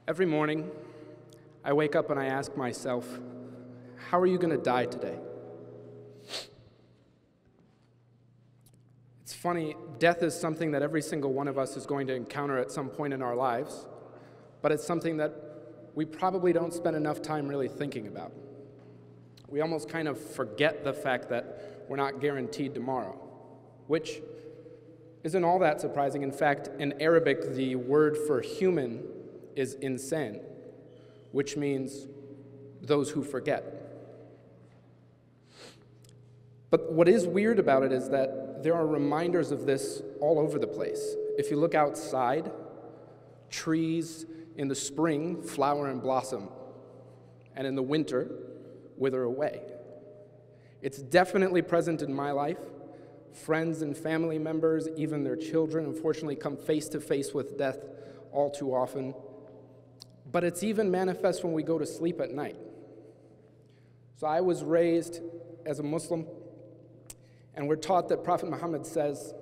Every morning, I wake up and I ask myself, how are you going to die today? It's funny, death is something that every single one of us is going to encounter at some point in our lives, but it's something that we probably don't spend enough time really thinking about. We almost kind of forget the fact that we're not guaranteed tomorrow, which isn't all that surprising. In fact, in Arabic, the word for human is insan, which means those who forget. But what is weird about it is that there are reminders of this all over the place. If you look outside, trees in the spring flower and blossom, and in the winter wither away. It's definitely present in my life. Friends and family members, even their children, unfortunately come face to face with death all too often. But it's even manifest when we go to sleep at night. So I was raised as a Muslim, and we're taught that Prophet Muhammad says,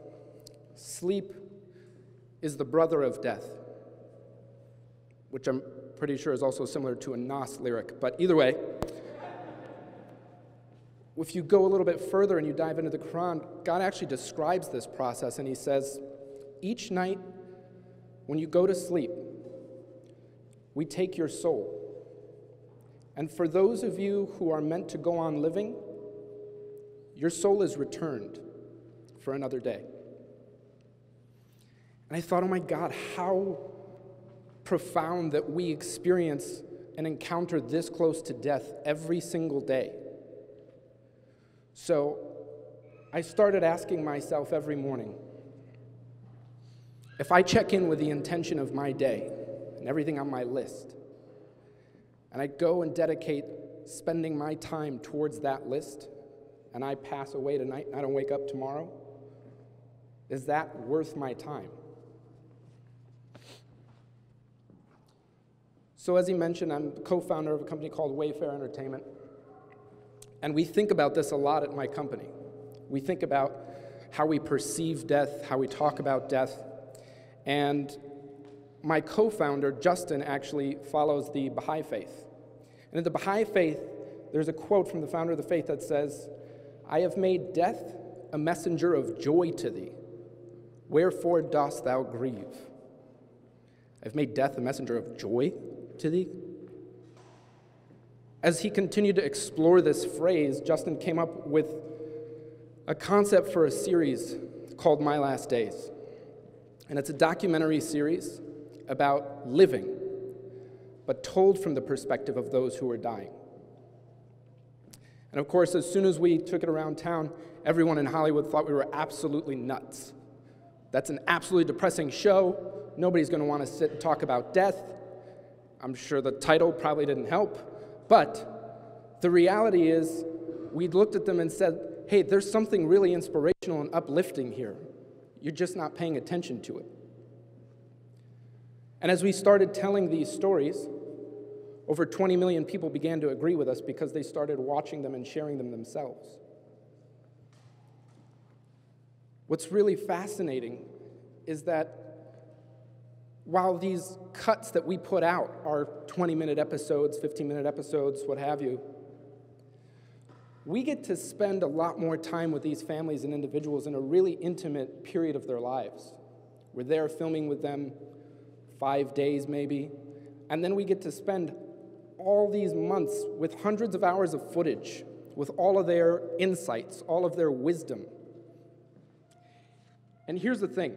sleep is the brother of death, which I'm pretty sure is also similar to a Nas lyric. But either way, if you go a little bit further and you dive into the Quran, God actually describes this process, and he says, each night when you go to sleep, we take your soul. And for those of you who are meant to go on living, your soul is returned for another day. And I thought, oh my God, how profound that we experience and encounter this close to death every single day. So I started asking myself every morning, if I check in with the intention of my day and everything on my list, and I go and dedicate spending my time towards that list, and I pass away tonight and I don't wake up tomorrow, is that worth my time? So as he mentioned, I'm the co-founder of a company called Wayfair Entertainment. And we think about this a lot at my company. We think about how we perceive death, how we talk about death. And my co-founder, Justin, actually follows the Baha'i faith. And in the Baha'i faith, there's a quote from the founder of the faith that says, I have made death a messenger of joy to thee. Wherefore dost thou grieve? I've made death a messenger of joy to thee. As he continued to explore this phrase, Justin came up with a concept for a series called My Last Days. And it's a documentary series about living, but told from the perspective of those who are dying. And of course, as soon as we took it around town, everyone in Hollywood thought we were absolutely nuts. That's an absolutely depressing show. Nobody's going to want to sit and talk about death. I'm sure the title probably didn't help. But the reality is, we looked at them and said, hey, there's something really inspirational and uplifting here. You're just not paying attention to it. And as we started telling these stories, over 20 million people began to agree with us because they started watching them and sharing them themselves. What's really fascinating is that while these cuts that we put out are 20-minute episodes, 15-minute episodes, what have you, we get to spend a lot more time with these families and individuals in a really intimate period of their lives. We're there filming with them 5 days maybe, and then we get to spend all these months with hundreds of hours of footage, with all of their insights, all of their wisdom. And here's the thing.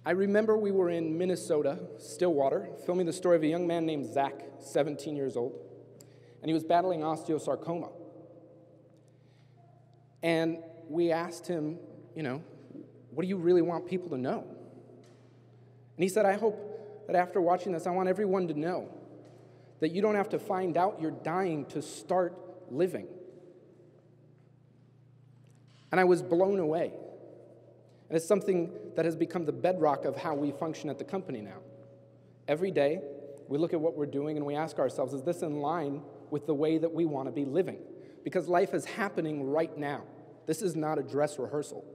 I remember we were in Minnesota, Stillwater, filming the story of a young man named Zach, 17 years old, and he was battling osteosarcoma. And we asked him, what do you really want people to know? And he said, I hope that after watching this, I want everyone to know that you don't have to find out you're dying to start living. And I was blown away. And it's something that has become the bedrock of how we function at the company now. Every day, we look at what we're doing and we ask ourselves, is this in line with the way that we want to be living? Because life is happening right now. This is not a dress rehearsal.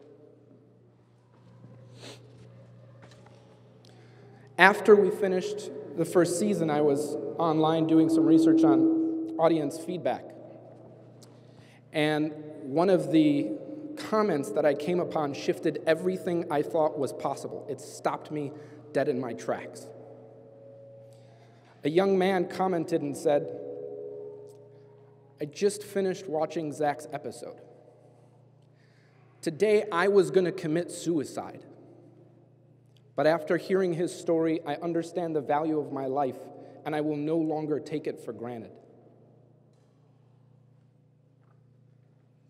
After we finished the first season, I was online doing some research on audience feedback. And one of the comments that I came upon shifted everything I thought was possible. It stopped me dead in my tracks. A young man commented and said, "I just finished watching Zach's episode. Today I was going to commit suicide. But after hearing his story, I understand the value of my life, and I will no longer take it for granted."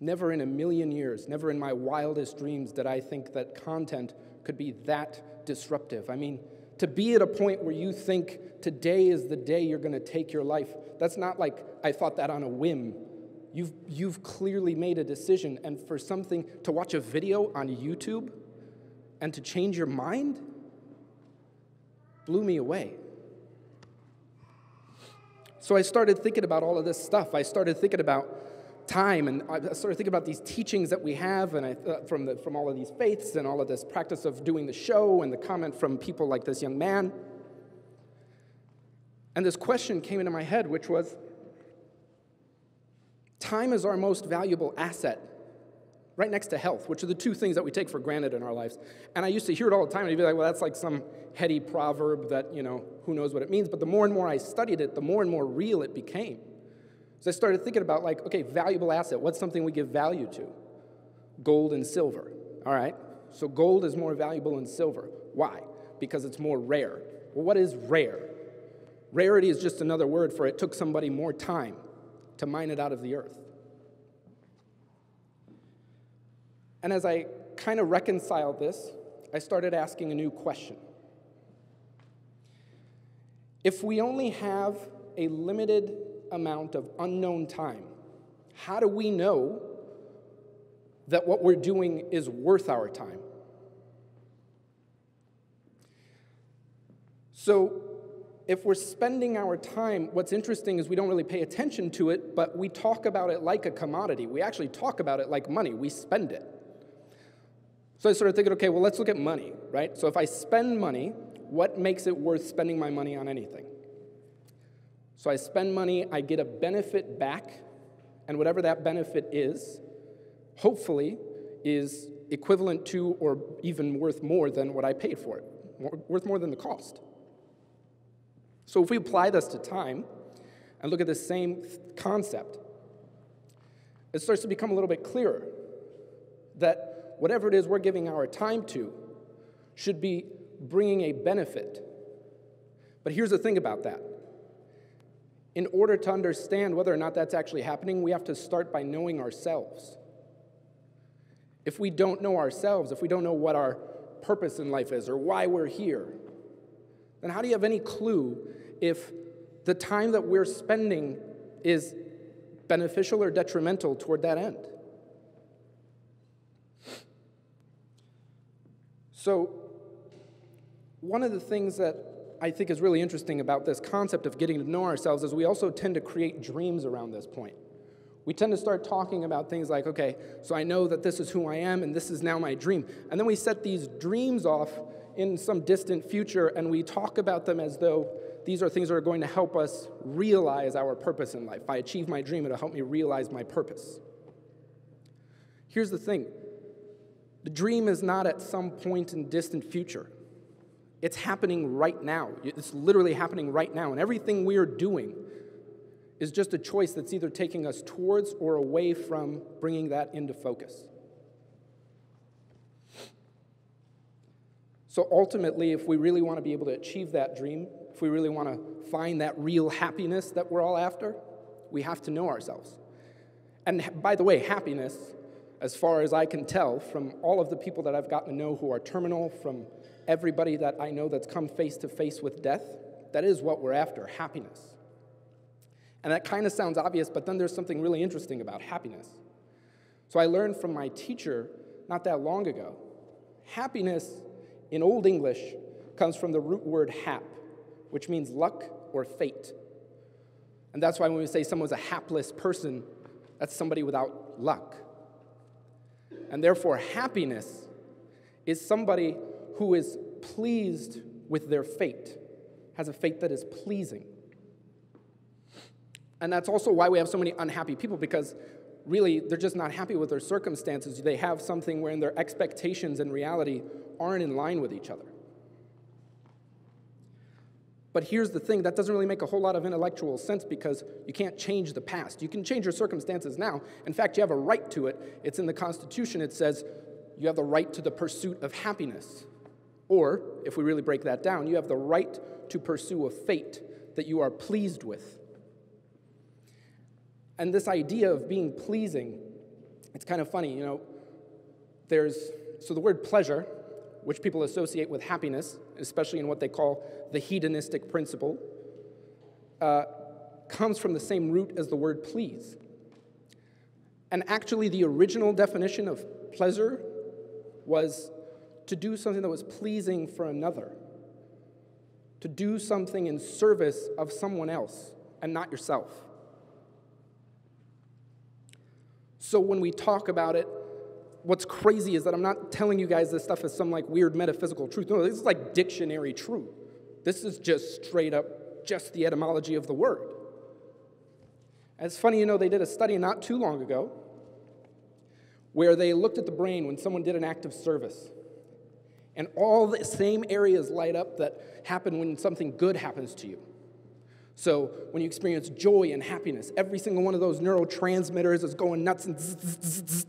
Never in a million years, never in my wildest dreams did I think that content could be that disruptive. I mean, to be at a point where you think today is the day you're going to take your life, that's not like I thought that on a whim. You've clearly made a decision, and for something to watch a video on YouTube and to change your mind blew me away. So I started thinking about all of this stuff. I started thinking about time, and I started thinking about these teachings that we have, and from all of these faiths and all of this practice of doing the show and the comment from people like this young man. And this question came into my head, which was, time is our most valuable asset, right next to health, which are the two things that we take for granted in our lives. And I used to hear it all the time, and I'd be like, well, that's like some heady proverb that, who knows what it means. But the more and more I studied it, the more and more real it became. So I started thinking about, okay, valuable asset. What's something we give value to? Gold and silver. All right. So gold is more valuable than silver. Why? Because it's more rare. Well, what is rare? Rarity is just another word for it took somebody more time to mine it out of the earth. And as I kind of reconciled this, I started asking a new question. If we only have a limited amount of unknown time, how do we know that what we're doing is worth our time? So if we're spending our time, what's interesting is we don't really pay attention to it, but we talk about it like a commodity. We actually talk about it like money. We spend it. So I started thinking, okay, well, let's look at money, right? So if I spend money, what makes it worth spending my money on anything? So I spend money, I get a benefit back, and whatever that benefit is, hopefully, is equivalent to or even worth more than what I paid for it, worth more than the cost. So if we apply this to time and look at the same concept, it starts to become a little bit clearer that whatever it is we're giving our time to should be bringing a benefit. But here's the thing about that. In order to understand whether or not that's actually happening, we have to start by knowing ourselves. If we don't know ourselves, if we don't know what our purpose in life is or why we're here, then how do you have any clue if the time that we're spending is beneficial or detrimental toward that end? So, one of the things that I think is really interesting about this concept of getting to know ourselves is we also tend to create dreams around this point. We tend to start talking about things like, okay, so I know that this is who I am and this is now my dream. And then we set these dreams off in some distant future and we talk about them as though these are things that are going to help us realize our purpose in life. If I achieve my dream, it'll help me realize my purpose. Here's the thing. The dream is not at some point in distant future. It's happening right now. It's literally happening right now. And everything we are doing is just a choice that's either taking us towards or away from bringing that into focus. So ultimately, if we really want to be able to achieve that dream, if we really want to find that real happiness that we're all after, we have to know ourselves. And by the way, happiness, as far as I can tell from all of the people that I've gotten to know who are terminal, from everybody that I know that's come face to face with death, that is what we're after, happiness. And that kind of sounds obvious, but then there's something really interesting about happiness. So I learned from my teacher not that long ago, happiness in Old English comes from the root word hap, which means luck or fate. And that's why when we say someone's a hapless person, that's somebody without luck. And therefore, happiness is somebody who is pleased with their fate, has a fate that is pleasing. And that's also why we have so many unhappy people, because really they're just not happy with their circumstances. They have something wherein their expectations and reality aren't in line with each other. But here's the thing, that doesn't really make a whole lot of intellectual sense, because you can't change the past. You can change your circumstances now. In fact, you have a right to it. It's in the Constitution. It says you have the right to the pursuit of happiness. Or, if we really break that down, you have the right to pursue a fate that you are pleased with. And this idea of being pleasing, it's kind of funny, so the word pleasure, which people associate with happiness, especially in what they call the hedonistic principle, comes from the same root as the word please. And actually, the original definition of pleasure was to do something that was pleasing for another, to do something in service of someone else and not yourself. So when we talk about it, what's crazy is that I'm not telling you guys this stuff as some weird metaphysical truth. No, this is dictionary truth. This is just straight up just the etymology of the word. And it's funny, they did a study not too long ago where they looked at the brain when someone did an act of service. And all the same areas light up that happen when something good happens to you. So when you experience joy and happiness, every single one of those neurotransmitters is going nuts and zzz, zzz, zzz, zzz,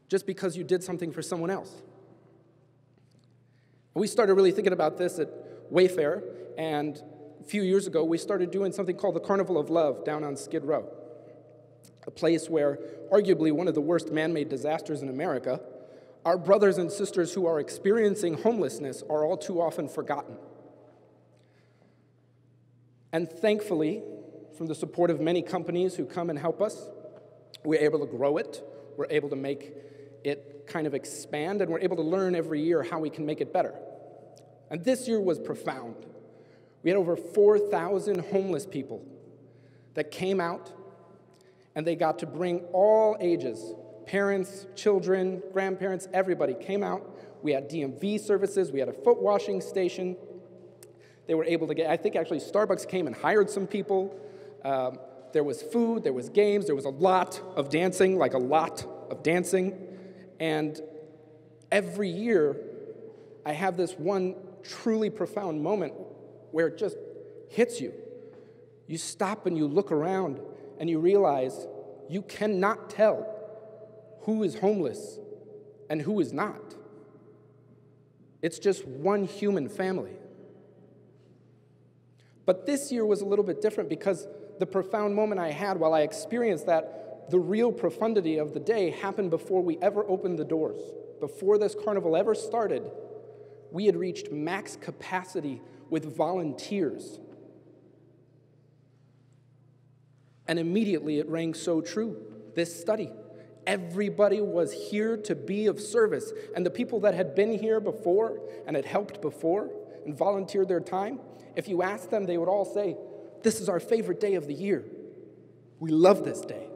just because you did something for someone else. We started really thinking about this at Wayfair, and a few years ago, we started doing something called the Carnival of Love down on Skid Row, a place where arguably one of the worst man-made disasters in America, our brothers and sisters who are experiencing homelessness are all too often forgotten. And thankfully, from the support of many companies who come and help us, we're able to grow it, we're able to make it kind of expand, and we're able to learn every year how we can make it better. And this year was profound. We had over 4,000 homeless people that came out, and they got to bring all ages, parents, children, grandparents, everybody came out. We had DMV services, we had a foot washing station. They were able to get, I think actually Starbucks came and hired some people. There was food, there was games, there was a lot of dancing, And every year, I have this one truly profound moment where it just hits you. You stop and you look around and you realize you cannot tell who is homeless and who is not. It's just one human family. But this year was a little bit different because the profound moment I had while I experienced that, the real profundity of the day happened before we ever opened the doors. Before this carnival ever started, we had reached max capacity with volunteers. And immediately it rang so true, this study. Everybody was here to be of service. And the people that had been here before and had helped before and volunteered their time, if you asked them, they would all say, "This is our favorite day of the year. We love this day."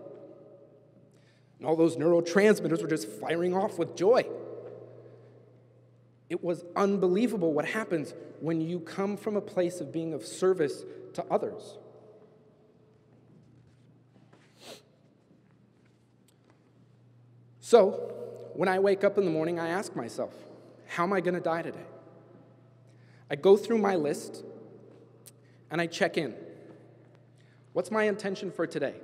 And all those neurotransmitters were just firing off with joy. It was unbelievable what happens when you come from a place of being of service to others. So, when I wake up in the morning, I ask myself, how am I going to die today? I go through my list, and I check in. What's my intention for today?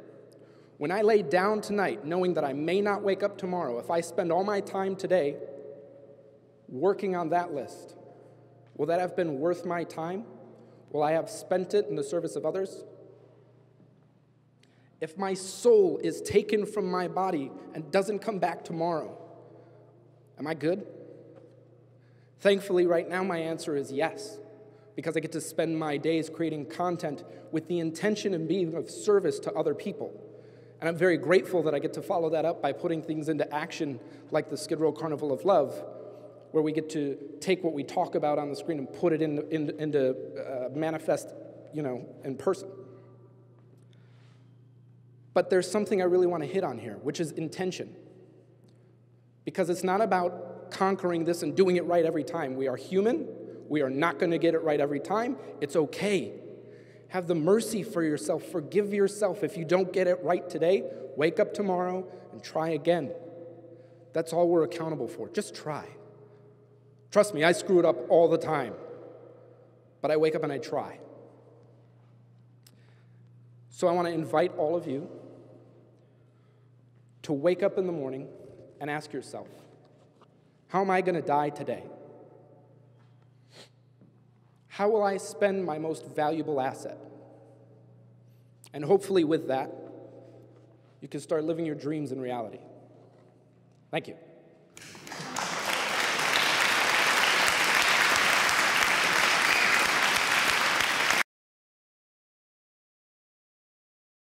When I lay down tonight, knowing that I may not wake up tomorrow, if I spend all my time today working on that list, will that have been worth my time? Will I have spent it in the service of others? If my soul is taken from my body and doesn't come back tomorrow, am I good? Thankfully, right now, my answer is yes, because I get to spend my days creating content with the intention of being of service to other people. And I'm very grateful that I get to follow that up by putting things into action like the Skid Row Carnival of Love, where we get to take what we talk about on the screen and put it into manifest, in person. But there's something I really want to hit on here, which is intention. Because it's not about conquering this and doing it right every time. We are human, We are not going to get it right every time. It's okay. Have the mercy for yourself. Forgive yourself. If you don't get it right today, wake up tomorrow and try again. That's all we're accountable for. Just try. Trust me, I screw it up all the time. But I wake up and I try. So I want to invite all of you to wake up in the morning and ask yourself, how am I going to die today? How will I spend my most valuable asset? And hopefully with that, you can start living your dreams in reality. Thank you.